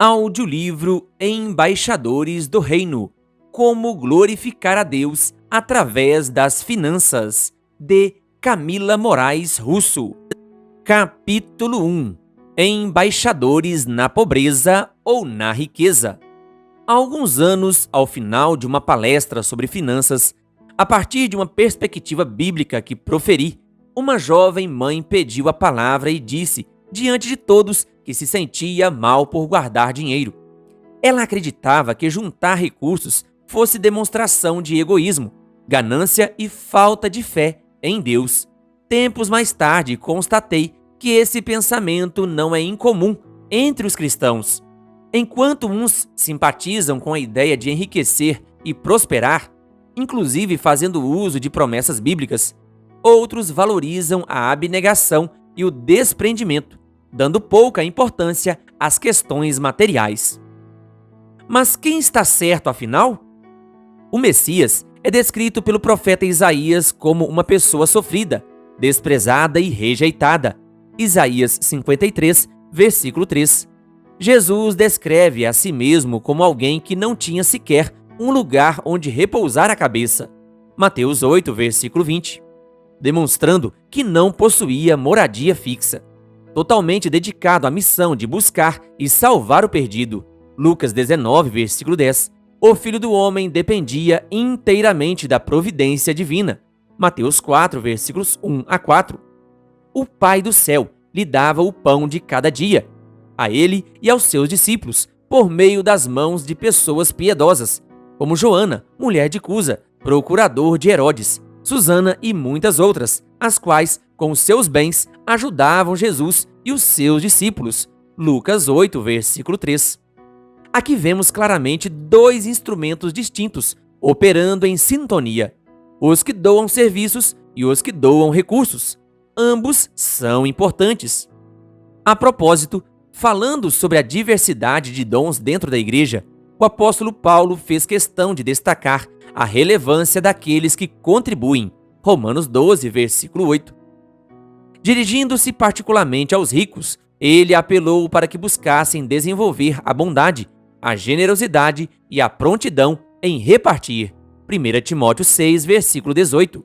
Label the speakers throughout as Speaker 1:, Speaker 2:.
Speaker 1: Audiolivro Embaixadores do Reino: Como glorificar a Deus através das finanças, de Camila Moraes Russo. Capítulo 1: Embaixadores na pobreza ou na riqueza. Há alguns anos, ao final de uma palestra sobre finanças, a partir de uma perspectiva bíblica que proferi, uma jovem mãe pediu a palavra e disse, diante de todos, que se sentia mal por guardar dinheiro. Ela acreditava que juntar recursos fosse demonstração de egoísmo, ganância e falta de fé em Deus. Tempos mais tarde, constatei que esse pensamento não é incomum entre os cristãos. Enquanto uns simpatizam com a ideia de enriquecer e prosperar, inclusive fazendo uso de promessas bíblicas, outros valorizam a abnegação e o desprendimento, dando pouca importância às questões materiais. Mas quem está certo, afinal? O Messias é descrito pelo profeta Isaías como uma pessoa sofrida, desprezada e rejeitada. Isaías 53, versículo 3. Jesus descreve a si mesmo como alguém que não tinha sequer um lugar onde repousar a cabeça. Mateus 8, versículo 20. Demonstrando que não possuía moradia fixa. Totalmente dedicado à missão de buscar e salvar o perdido. Lucas 19, versículo 10. O Filho do Homem dependia inteiramente da providência divina. Mateus 4, versículos 1 a 4. O Pai do céu lhe dava o pão de cada dia, a ele e aos seus discípulos, por meio das mãos de pessoas piedosas, como Joana, mulher de Cusa, procurador de Herodes, Susana e muitas outras, as quais, com os seus bens, ajudavam Jesus e os seus discípulos. Lucas 8, versículo 3. Aqui vemos claramente dois instrumentos distintos, operando em sintonia: os que doam serviços e os que doam recursos. Ambos são importantes. A propósito, falando sobre a diversidade de dons dentro da igreja, o apóstolo Paulo fez questão de destacar a relevância daqueles que contribuem. Romanos 12, versículo 8. Dirigindo-se particularmente aos ricos, ele apelou para que buscassem desenvolver a bondade, a generosidade e a prontidão em repartir. 1 Timóteo 6, versículo 18.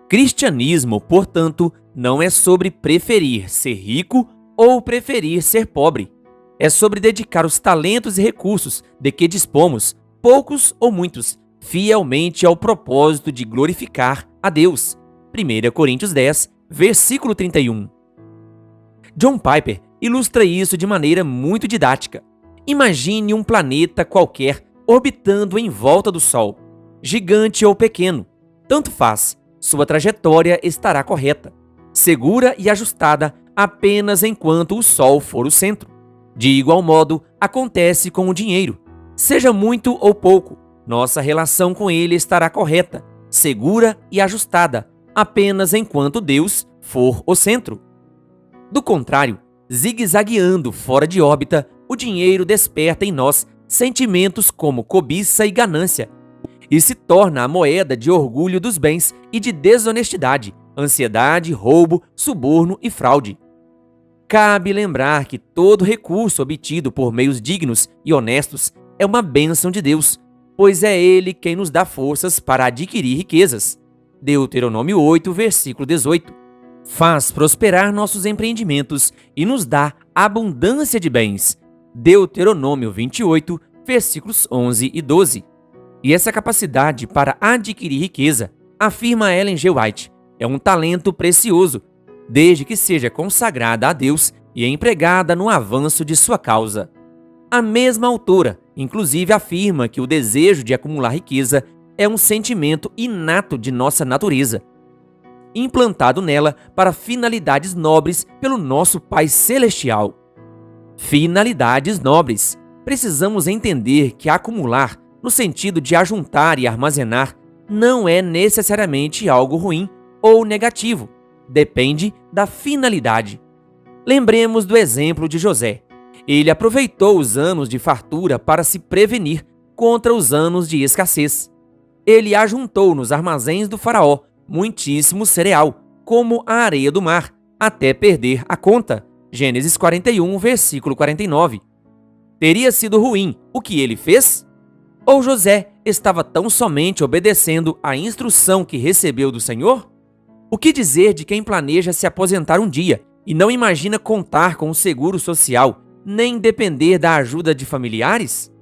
Speaker 1: Cristianismo, portanto, não é sobre preferir ser rico ou preferir ser pobre. É sobre dedicar os talentos e recursos de que dispomos, poucos ou muitos, fielmente ao propósito de glorificar a Deus. 1 Coríntios 10, versículo 31. John Piper ilustra isso de maneira muito didática. Imagine um planeta qualquer orbitando em volta do Sol. Gigante ou pequeno, tanto faz, sua trajetória estará correta, segura e ajustada apenas enquanto o Sol for o centro. De igual modo, acontece com o dinheiro. Seja muito ou pouco, nossa relação com ele estará correta, segura e ajustada, apenas enquanto Deus for o centro. Do contrário, zigue-zagueando fora de órbita, o dinheiro desperta em nós sentimentos como cobiça e ganância, e se torna a moeda de orgulho dos bens e de desonestidade, ansiedade, roubo, suborno e fraude. Cabe lembrar que todo recurso obtido por meios dignos e honestos é uma bênção de Deus, pois é Ele quem nos dá forças para adquirir riquezas. Deuteronômio 8, versículo 18. Faz prosperar nossos empreendimentos e nos dá abundância de bens. Deuteronômio 28, versículos 11 e 12. E essa capacidade para adquirir riqueza, afirma Ellen G. White, é um talento precioso, desde que seja consagrada a Deus e empregada no avanço de sua causa. A mesma autora, inclusive, afirma que o desejo de acumular riqueza é um sentimento inato de nossa natureza, implantado nela para finalidades nobres pelo nosso Pai Celestial. Finalidades nobres. Precisamos entender que acumular, no sentido de ajuntar e armazenar, não é necessariamente algo ruim ou negativo. Depende da finalidade. Lembremos do exemplo de José. Ele aproveitou os anos de fartura para se prevenir contra os anos de escassez. Ele ajuntou nos armazéns do faraó muitíssimo cereal, como a areia do mar, até perder a conta. Gênesis 41, versículo 49. Teria sido ruim o que ele fez? Ou José estava tão somente obedecendo à instrução que recebeu do Senhor? O que dizer de quem planeja se aposentar um dia e não imagina contar com um seguro social, nem depender da ajuda de familiares?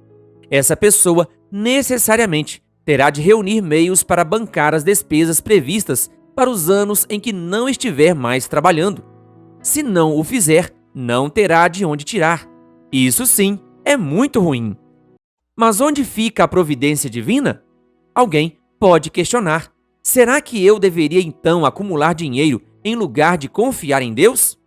Speaker 1: Essa pessoa necessariamente terá de reunir meios para bancar as despesas previstas para os anos em que não estiver mais trabalhando. Se não o fizer, não terá de onde tirar. Isso sim é muito ruim. Mas onde fica a providência divina? Alguém pode questionar. Será que eu deveria então acumular dinheiro em lugar de confiar em Deus?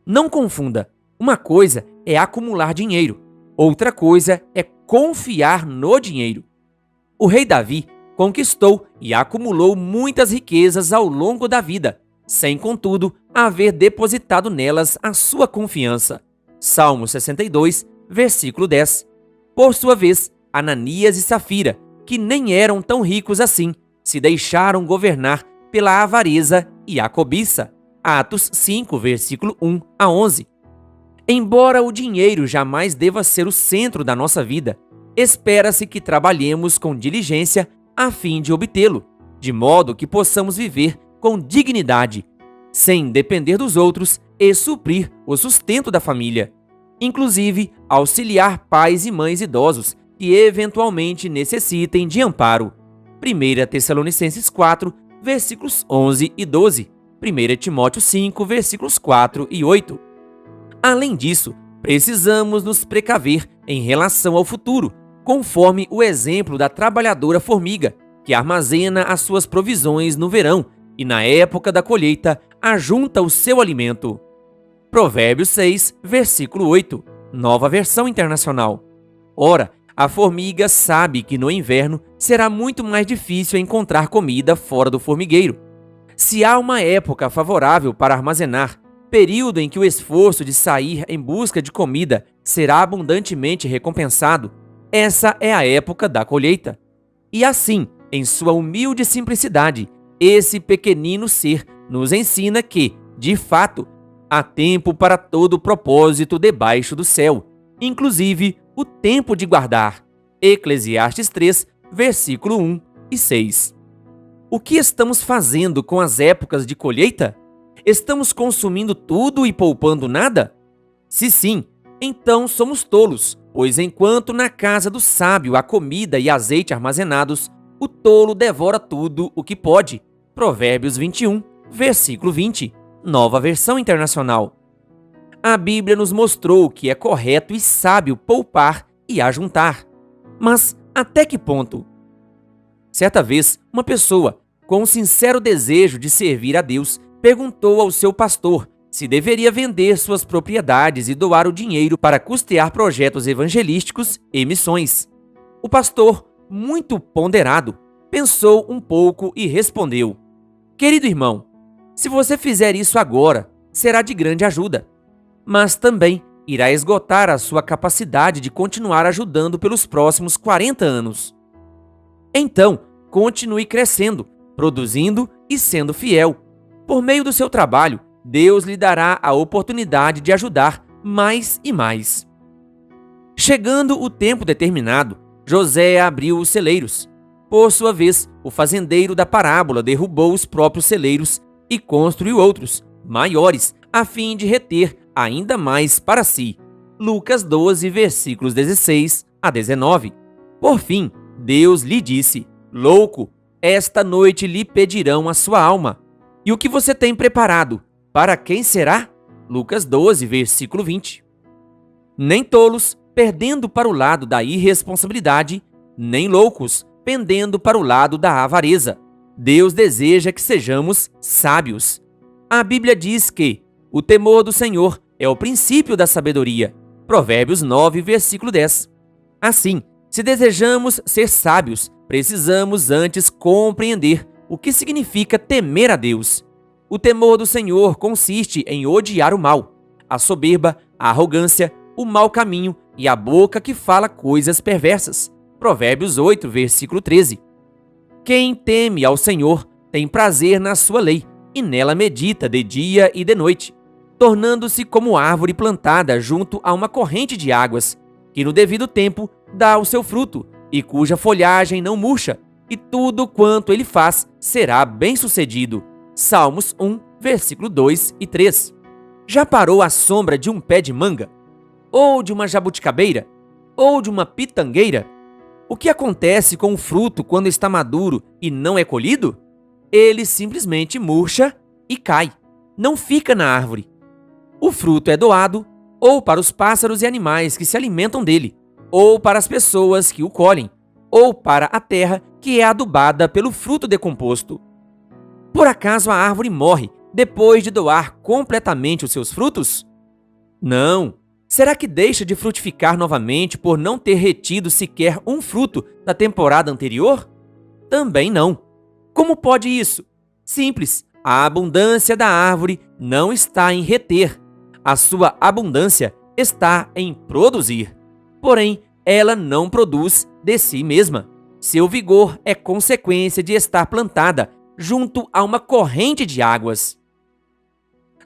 Speaker 1: Não confunda. Uma coisa é acumular dinheiro, outra coisa é confiar no dinheiro. O rei Davi conquistou e acumulou muitas riquezas ao longo da vida, sem, contudo, haver depositado nelas a sua confiança. Salmo 62, versículo 10. Por sua vez, Ananias e Safira, que nem eram tão ricos assim, se deixaram governar pela avareza e a cobiça. Atos 5, versículo 1 a 11. Embora o dinheiro jamais deva ser o centro da nossa vida, espera-se que trabalhemos com diligência a fim de obtê-lo, de modo que possamos viver com dignidade, sem depender dos outros e suprir o sustento da família. Inclusive, auxiliar pais e mães idosos que eventualmente necessitem de amparo. 1 Tessalonicenses 4, versículos 11 e 12. 1 Timóteo 5, versículos 4 e 8. Além disso, precisamos nos precaver em relação ao futuro, conforme o exemplo da trabalhadora formiga, que armazena as suas provisões no verão e, na época da colheita, ajunta o seu alimento. Provérbios 6, versículo 8, Nova Versão Internacional. Ora, a formiga sabe que no inverno será muito mais difícil encontrar comida fora do formigueiro. Se há uma época favorável para armazenar, período em que o esforço de sair em busca de comida será abundantemente recompensado, essa é a época da colheita. E assim, em sua humilde simplicidade, esse pequenino ser nos ensina que, de fato, há tempo para todo o propósito debaixo do céu, inclusive o tempo de guardar. Eclesiastes 3, versículo 1 e 6. O que estamos fazendo com as épocas de colheita? Estamos consumindo tudo e poupando nada? Se sim, então somos tolos, pois enquanto na casa do sábio há comida e azeite armazenados, o tolo devora tudo o que pode. Provérbios 21, versículo 20, Nova Versão Internacional. A Bíblia nos mostrou que é correto e sábio poupar e ajuntar. Mas até que ponto? Certa vez, uma pessoa, com um sincero desejo de servir a Deus, perguntou ao seu pastor se deveria vender suas propriedades e doar o dinheiro para custear projetos evangelísticos e missões. O pastor, muito ponderado, pensou um pouco e respondeu: "Querido irmão, se você fizer isso agora, será de grande ajuda, mas também irá esgotar a sua capacidade de continuar ajudando pelos próximos 40 anos. Então, continue crescendo, produzindo e sendo fiel. Por meio do seu trabalho, Deus lhe dará a oportunidade de ajudar mais e mais." Chegando o tempo determinado, José abriu os celeiros. Por sua vez, o fazendeiro da parábola derrubou os próprios celeiros e construiu outros, maiores, a fim de reter ainda mais para si. Lucas 12, versículos 16 a 19. Por fim, Deus lhe disse: "Louco, esta noite lhe pedirão a sua alma. E o que você tem preparado, para quem será?" Lucas 12, versículo 20. Nem tolos, perdendo para o lado da irresponsabilidade, nem loucos, pendendo para o lado da avareza. Deus deseja que sejamos sábios. A Bíblia diz que o temor do Senhor é o princípio da sabedoria. Provérbios 9, versículo 10. Assim, se desejamos ser sábios, precisamos antes compreender o que significa temer a Deus. O temor do Senhor consiste em odiar o mal, a soberba, a arrogância, o mau caminho e a boca que fala coisas perversas. Provérbios 8, versículo 13. Quem teme ao Senhor tem prazer na sua lei e nela medita de dia e de noite, tornando-se como árvore plantada junto a uma corrente de águas, que no devido tempo dá o seu fruto, e cuja folhagem não murcha, e tudo quanto ele faz será bem-sucedido. Salmos 1, versículo 2 e 3. Já parou à sombra de um pé de manga? Ou de uma jabuticabeira? Ou de uma pitangueira? O que acontece com o fruto quando está maduro e não é colhido? Ele simplesmente murcha e cai. Não fica na árvore. O fruto é doado ou para os pássaros e animais que se alimentam dele, ou para as pessoas que o colhem, ou para a terra que é adubada pelo fruto decomposto. Por acaso a árvore morre depois de doar completamente os seus frutos? Não. Será que deixa de frutificar novamente por não ter retido sequer um fruto da temporada anterior? Também não. Como pode isso? Simples. A abundância da árvore não está em reter. A sua abundância está em produzir. Porém, ela não produz de si mesma. Seu vigor é consequência de estar plantada junto a uma corrente de águas.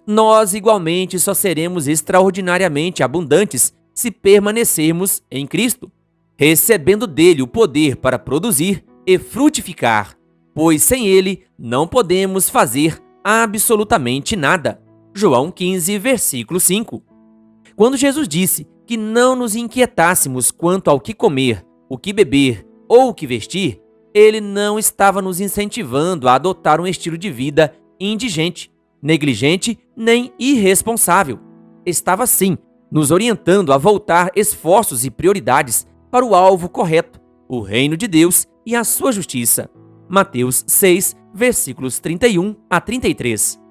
Speaker 1: Nós, igualmente, só seremos extraordinariamente abundantes se permanecermos em Cristo, recebendo dele o poder para produzir e frutificar, pois sem ele não podemos fazer absolutamente nada. João 15, versículo 5. Quando Jesus disse que não nos inquietássemos quanto ao que comer, o que beber ou o que vestir, ele não estava nos incentivando a adotar um estilo de vida indigente, negligente nem irresponsável. Estava, sim, nos orientando a voltar esforços e prioridades para o alvo correto, o reino de Deus e a sua justiça. Mateus 6, versículos 31 a 33.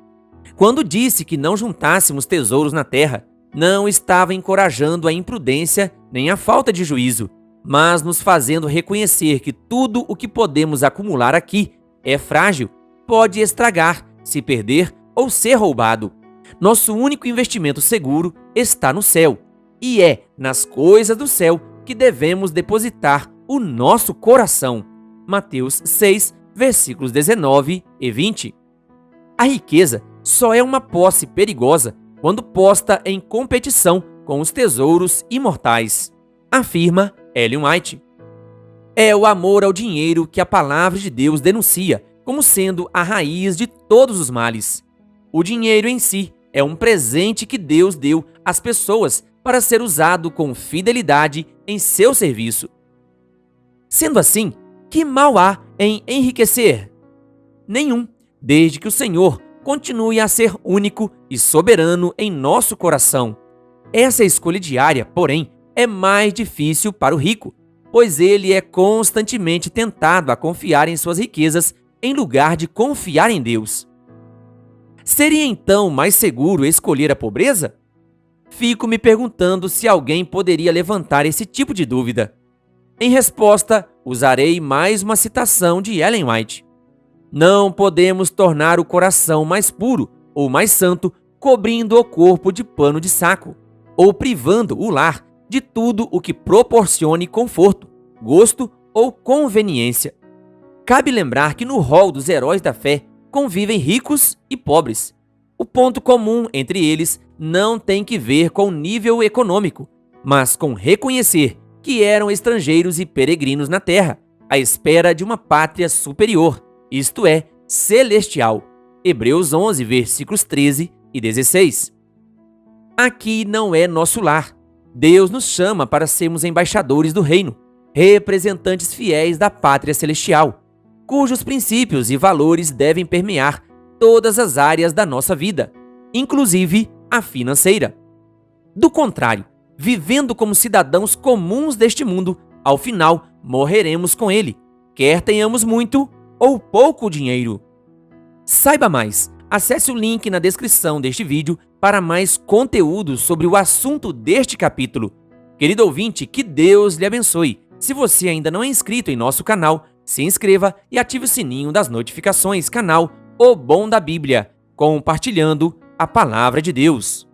Speaker 1: Quando disse que não juntássemos tesouros na terra, não estava encorajando a imprudência nem a falta de juízo, mas nos fazendo reconhecer que tudo o que podemos acumular aqui é frágil, pode estragar, se perder ou ser roubado. Nosso único investimento seguro está no céu, e é nas coisas do céu que devemos depositar o nosso coração. Mateus 6, versículos 19 e 20. A riqueza só é uma posse perigosa quando posta em competição com os tesouros imortais, afirma Ellen White. É o amor ao dinheiro que a palavra de Deus denuncia como sendo a raiz de todos os males. O dinheiro em si é um presente que Deus deu às pessoas para ser usado com fidelidade em seu serviço. Sendo assim, que mal há em enriquecer? Nenhum, desde que o Senhor continue a ser único e soberano em nosso coração. Essa escolha diária, porém, é mais difícil para o rico, pois ele é constantemente tentado a confiar em suas riquezas em lugar de confiar em Deus. Seria então mais seguro escolher a pobreza? Fico me perguntando se alguém poderia levantar esse tipo de dúvida. Em resposta, usarei mais uma citação de Ellen White. Não podemos tornar o coração mais puro ou mais santo cobrindo o corpo de pano de saco, ou privando o lar de tudo o que proporcione conforto, gosto ou conveniência. Cabe lembrar que no rol dos heróis da fé convivem ricos e pobres. O ponto comum entre eles não tem que ver com o nível econômico, mas com reconhecer que eram estrangeiros e peregrinos na terra, à espera de uma pátria superior, isto é, celestial. Hebreus 11, versículos 13 e 16. Aqui não é nosso lar. Deus nos chama para sermos embaixadores do reino, representantes fiéis da pátria celestial, cujos princípios e valores devem permear todas as áreas da nossa vida, inclusive a financeira. Do contrário, vivendo como cidadãos comuns deste mundo, ao final morreremos com ele, quer tenhamos muito ou pouco dinheiro. Saiba mais, acesse o link na descrição deste vídeo para mais conteúdo sobre o assunto deste capítulo. Querido ouvinte, que Deus lhe abençoe. Se você ainda não é inscrito em nosso canal, se inscreva e ative o sininho das notificações, canal O Bom da Bíblia, compartilhando a Palavra de Deus.